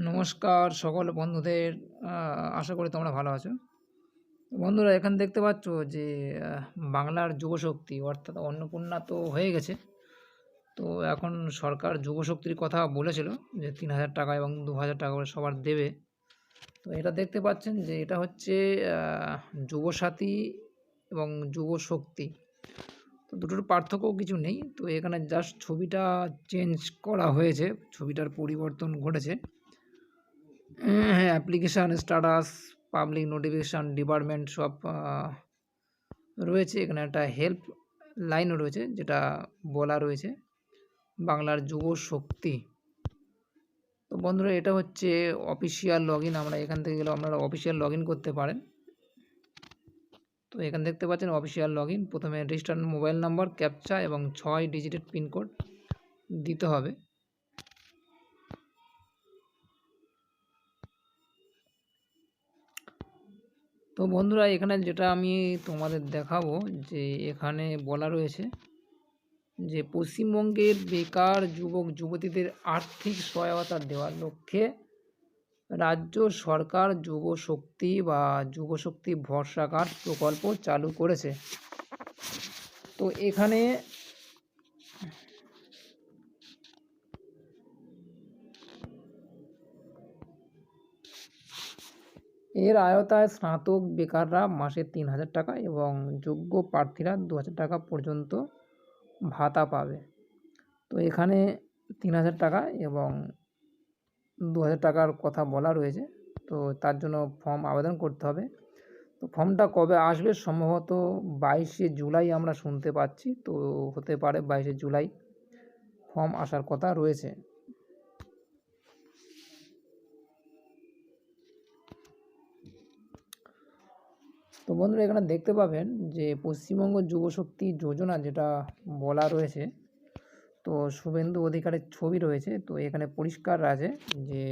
নমস্কার সকল বন্ধুদের। আশা করি তোমরা ভালো আছো। বন্ধুরা এখানে দেখতে পাচ্ছ যে আহ, বাংলার যুবশক্তি অর্থাৎ অন্নপূর্ণা তো হয়ে গেছে। তো এখন সরকার যুবশক্তির কথা বলেছিল যে ৩,০০০ টাকা এবং ২,০০০ টাকা করে সবার দেবে। তো এটা দেখতে পাচ্ছেন যে এটা হচ্ছে আহ, যুবসাথী এবং যুবশক্তি। তো দুটোর পার্থক্য কিছু নেই। তো এখানে জাস্ট ছবিটা চেঞ্জ করা হয়েছে, ছবিটার পরিবর্তন ঘটেছে। হ্যাঁ, application, status, public notification department সব রয়েছে। এখানে একটা হেল্প লাইনও রয়েছে যেটা বলা রয়েছে বাংলার যুব শক্তি। তো বন্ধুরা এটা হচ্ছে অফিসিয়াল লগ ইন। আমরা এখান থেকে গেলে আপনারা অফিসিয়াল লগ ইন করতে পারেন। তো এখানে দেখতে পাচ্ছেন অফিসিয়াল লগ ইন। প্রথমে রেজিস্টার্ড মোবাইল নাম্বার, ক্যাপচা এবং 6 ডিজিটের পিনকোড দিতে হবে। তো বন্ধুরা এখানে যেটা আমি তোমাদের দেখাবো যে এখানে বলা রয়েছে যে পশ্চিমবঙ্গের বেকার যুবক যুবতীদের আর্থিক সহায়তা দেওয়ার লক্ষ্যে রাজ্য সরকার যুবশক্তি বা যুবশক্তি ভরসা কার্ড প্রকল্প চালু করেছে। তো এখানে এর আওতায় স্নাতক বেকাররা মাসে ৩,০০০ টাকা এবং যোগ্য প্রার্থীরা ২,০০০ টাকা পর্যন্ত ভাতা পাবে। তো এখানে ৩,০০০ টাকা এবং ২,০০০ টাকার কথা বলা রয়েছে। তো তার জন্য ফর্ম আবেদন করতে হবে। তো ফর্মটা কবে আসবে? সম্ভবত 22শে জুলাই আমরা শুনতে পাচ্ছি। তো হতে পারে 22শে জুলাই ফর্ম আসার কথা রয়েছে। তো বন্ধুরা এখানে দেখতে পাবেন যে পশ্চিমবঙ্গ যুবশক্তি যোজনা যেটা বলা রয়েছে, তো শুভেন্দু অধিকারের ছবি রয়েছে। তো এখানে পরিষ্কার আছে যে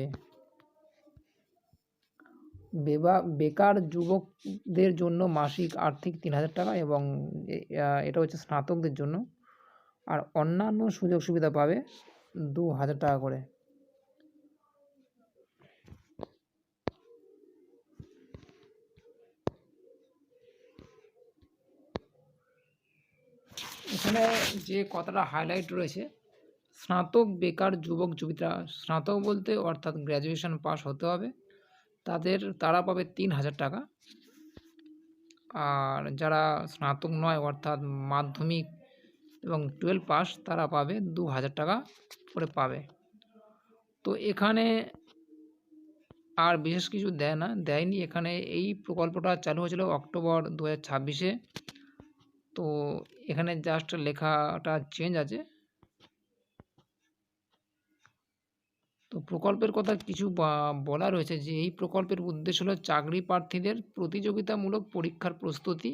বেকার যুবকদের জন্য মাসিক আর্থিক ৩,০০০ টাকা এবং এটা হচ্ছে স্নাতকদের জন্য। আর অন্যান্য সুযোগ সুবিধা পাবে ২,০০০ টাকা করে। এখানে যে কথাটা হাইলাইট রয়েছে, স্নাতক বেকার যুবক যুবতীরা, স্নাতক বলতে অর্থাৎ গ্র্যাজুয়েশন পাস হতে হবে, তারা পাবে ৩,০০০ টাকা। আর যারা স্নাতক নয় অর্থাৎ মাধ্যমিক এবং 12 পাস তারা পাবে ২,০০০ টাকা করে পাবে। তো এখানে আর বিশেষ কিছু দেয়নি। এখানে এই প্রকল্পটা চালু হয়েছিল অক্টোবর ২০২৬-এ। তো এখানে জাস্ট লেখাটা চেঞ্জ আছে। তো প্রকল্পের কথা কিছু বলা রয়েছে যে এই প্রকল্পের উদ্দেশ্য হলো চাকরি প্রার্থীদের প্রতিযোগিতামূলক পরীক্ষার প্রস্তুতি,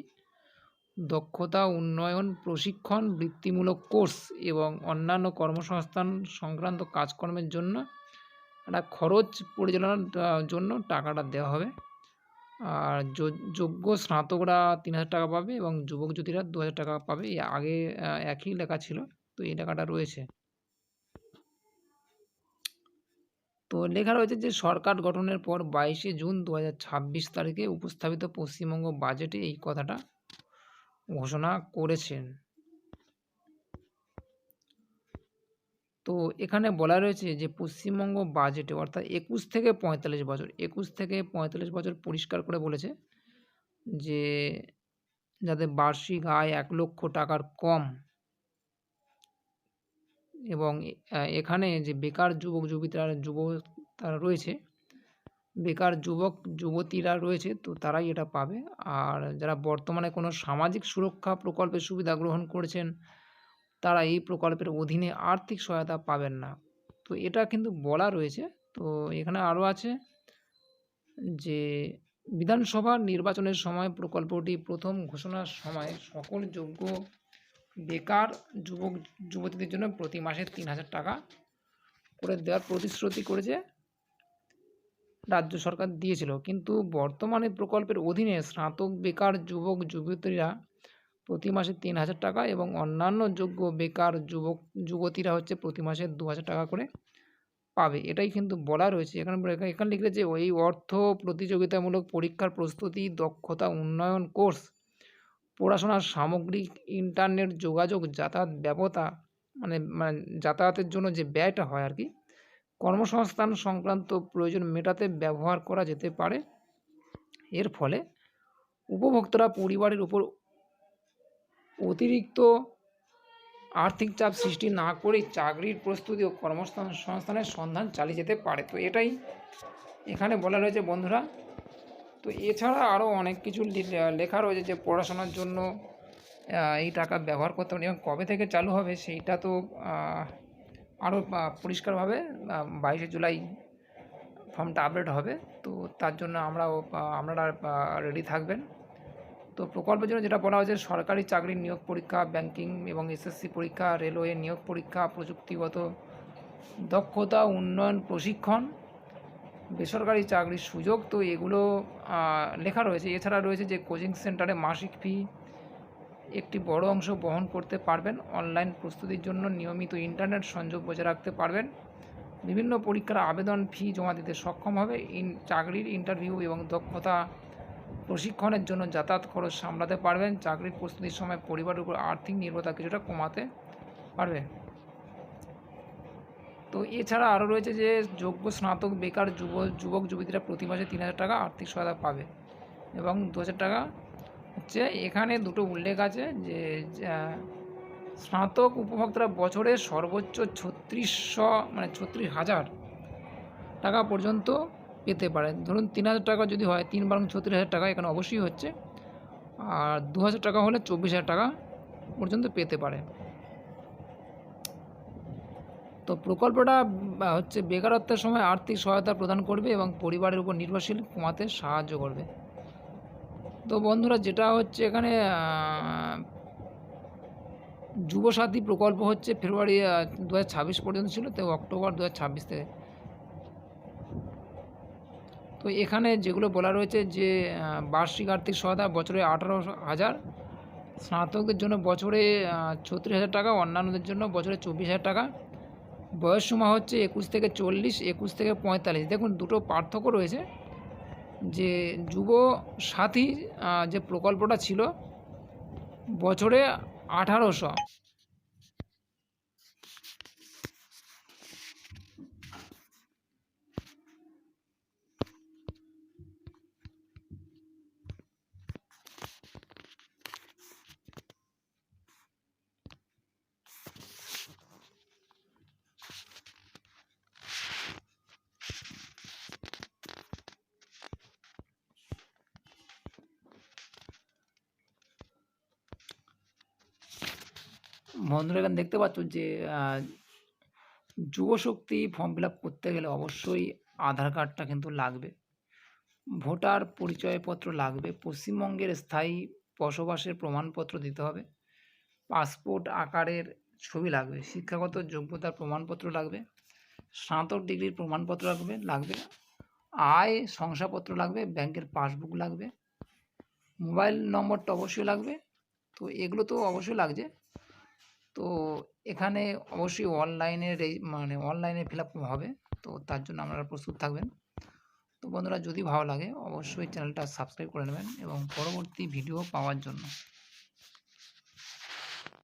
দক্ষতা উন্নয়ন প্রশিক্ষণ, বৃত্তিমূলক কোর্স এবং অন্যান্য কর্মসংস্থান সংক্রান্ত কাজকর্মের জন্য একটা খরচ পরিচালনার জন্য টাকাটা দেওয়া হবে। আর যোগ্য স্নাতকরা ৩,০০০ টাকা পাবে এবং যুবক যুবতীরা ২,০০০ টাকা পাবে। আগে একই লেখা ছিল, তো এই লেখাটা রয়েছে। তো লেখা রয়েছে যে সরকার গঠনের পর 22শে জুন ২০২৬ তারিখে উপস্থাপিত পশ্চিমবঙ্গ বাজেটে এই কথাটা ঘোষণা করেছেন। তো এখানে বলা রয়েছে যে পশ্চিমবঙ্গ বাজেটে অর্থাৎ ২১ থেকে ৪৫ বছর পরিষ্কার করে বলেছে যে যাদের বার্ষিক আয় ১,০০,০০০ টাকার কম এবং এখানে যে বেকার যুবক তারা রয়েছে, বেকার যুবক যুবতীরা রয়েছে, তো তারাই এটা পাবে। আর যারা বর্তমানে কোনো সামাজিক সুরক্ষা প্রকল্পের সুবিধা গ্রহণ করেছেন তারা এই প্রকল্পের অধীনে আর্থিক সহায়তা পাবেন না। তো এটা কিন্তু বলা রয়েছে। তো এখানে আরও আছে যে বিধানসভা নির্বাচনের সময় প্রকল্পটি প্রথম ঘোষণার সময় সকল যোগ্য বেকার যুবক যুবতীদের জন্য প্রতি মাসে ৩,০০০ টাকা করে দেওয়ার প্রতিশ্রুতি করেছে রাজ্য সরকার দিয়েছিল। কিন্তু বর্তমানে প্রকল্পের অধীনে স্নাতক বেকার যুবক যুবতীরা প্রতি মাসে ৩,০০০ টাকা এবং অন্যান্য যোগ্য বেকার যুবক যুবতীরা হচ্ছে প্রতি মাসে ২,০০০ টাকা করে পাবে, এটাই কিন্তু বলা রয়েছে। এখানে লিখলে যে ওই অর্থ প্রতিযোগিতামূলক পরীক্ষার প্রস্তুতি, দক্ষতা উন্নয়ন কোর্স, পড়াশোনার সামগ্রিক, ইন্টারনেট যোগাযোগ, যাতায়াত ব্যবস্থা, মানে যাতায়াতের জন্য যে ব্যয়টা হয় আর কি, কর্মসংস্থান সংক্রান্ত প্রয়োজন মেটাতে ব্যবহার করা যেতে পারে। এর ফলে উপভোক্তারা পরিবারের উপর অতিরিক্ত আর্থিক চাপ সৃষ্টি না করেই চাকরির প্রস্তুতি ও সংস্থানের সন্ধান চালিয়ে যেতে পারে। তো এটাই এখানে বলা রয়েছে বন্ধুরা। তো এছাড়া আরও অনেক কিছু লেখা রয়েছে যে পড়াশোনার জন্য এই টাকা ব্যবহার করতে পারে, এবং কবে থেকে চালু হবে সেইটা তো আরও পরিষ্কারভাবে 22শে জুলাই ফর্মটা আপডেট হবে। তো তার জন্য আপনারা রেডি থাকবেন। তো প্রকল্পের জন্য যেটা বলা হয়েছে, সরকারি চাকরির নিয়োগ পরীক্ষা, ব্যাংকিং এবং এসএসসি পরীক্ষা, রেলওয়ে নিয়োগ পরীক্ষা, প্রযুক্তিগত দক্ষতা উন্নয়ন প্রশিক্ষণ, বেসরকারি চাকরির সুযোগ, তো এগুলো লেখা রয়েছে। এছাড়া রয়েছে যে কোচিং সেন্টারে মাসিক ফি একটি বড় অংশ বহন করতে পারবেন, অনলাইন প্রস্তুতির জন্য নিয়মিত ইন্টারনেট সংযোগ বজায় রাখতে পারবেন, বিভিন্ন পরীক্ষার আবেদন ফি জমা দিতে সক্ষম হবে, চাকরির ইন্টারভিউ এবং দক্ষতা প্রশিক্ষণের জন্য যাতায়াত খরচ সামলাতে পারবেন, চাকরির প্রস্তুতির সময় পরিবারের উপর আর্থিক নির্ভরতা কিছুটা কমাতে পারবে। তো এছাড়া আরও রয়েছে যে যোগ্য স্নাতক বেকার যুবক যুবতীরা প্রতি মাসে 3000 টাকা আর্থিক সহায়তা পাবে, এবং 2000 টাকা হচ্ছে, এখানে দুটো উল্লেখ আছে যে স্নাতক উপভোক্তারা বছরে সর্বোচ্চ 36,000 টাকা পর্যন্ত পেতে পারেন। ধরুন 3000 টাকা যদি হয়, 3 বারং 36,000 টাকা এখানে অবশ্যই হচ্ছে, আর 2000 টাকা হলে 24,000 টাকা পর্যন্ত পেতে পারে। তো প্রকল্পটা হচ্ছে বেকারত্বের সময় আর্থিক সহায়তা প্রদান করবে এবং পরিবারের উপর নির্ভরশীল কমাতে সাহায্য করবে। তো বন্ধুরা, যেটা হচ্ছে এখানে যুবসাথী প্রকল্প হচ্ছে ফেব্রুয়ারি 2026 পর্যন্ত ছিল, তো অক্টোবর 2026 থেকে। তো এখানে যেগুলো বলা রয়েছে যে বার্ষিক আর্থিক সহায়তা বছরে 18,000, স্নাতকদের জন্য বছরে 36,000 টাকা, অন্যান্যদের জন্য বছরে 24,000 টাকা। বয়সসীমা হচ্ছে 21 থেকে 40, 21 থেকে 45। দেখুন দুটো পার্থক্য রয়েছে, যে যুব সাথী যে প্রকল্পটা ছিল বছরে 1800, বন্ধুরা এখানে দেখতে পাচ্ছ যে যুবশক্তি ফর্ম ফিল আপ করতে গেলে অবশ্যই আধার কার্ডটা কিন্তু লাগবে, ভোটার পরিচয়পত্র লাগবে, পশ্চিমবঙ্গের স্থায়ী বসবাসের প্রমাণপত্র দিতে হবে, পাসপোর্ট আকারের ছবি লাগবে, শিক্ষাগত যোগ্যতার প্রমাণপত্র লাগবে, স্নাতক ডিগ্রির প্রমাণপত্র লাগবে, আয় শংসাপত্র লাগবে, ব্যাংকের পাসবুক লাগবে, মোবাইল নম্বরটা অবশ্যই লাগবে। তো এগুলো তো অবশ্যই লাগছে। তো এখানে অবশ্যই অনলাইনে ফিল আপ হবে, তো তার জন্য আপনারা প্রস্তুত থাকবেন। তো বন্ধুরা, যদি ভালো লাগে অবশ্যই চ্যানেলটা সাবস্ক্রাইব করে নেবেন এবং পরবর্তী ভিডিও পাওয়ার জন্য।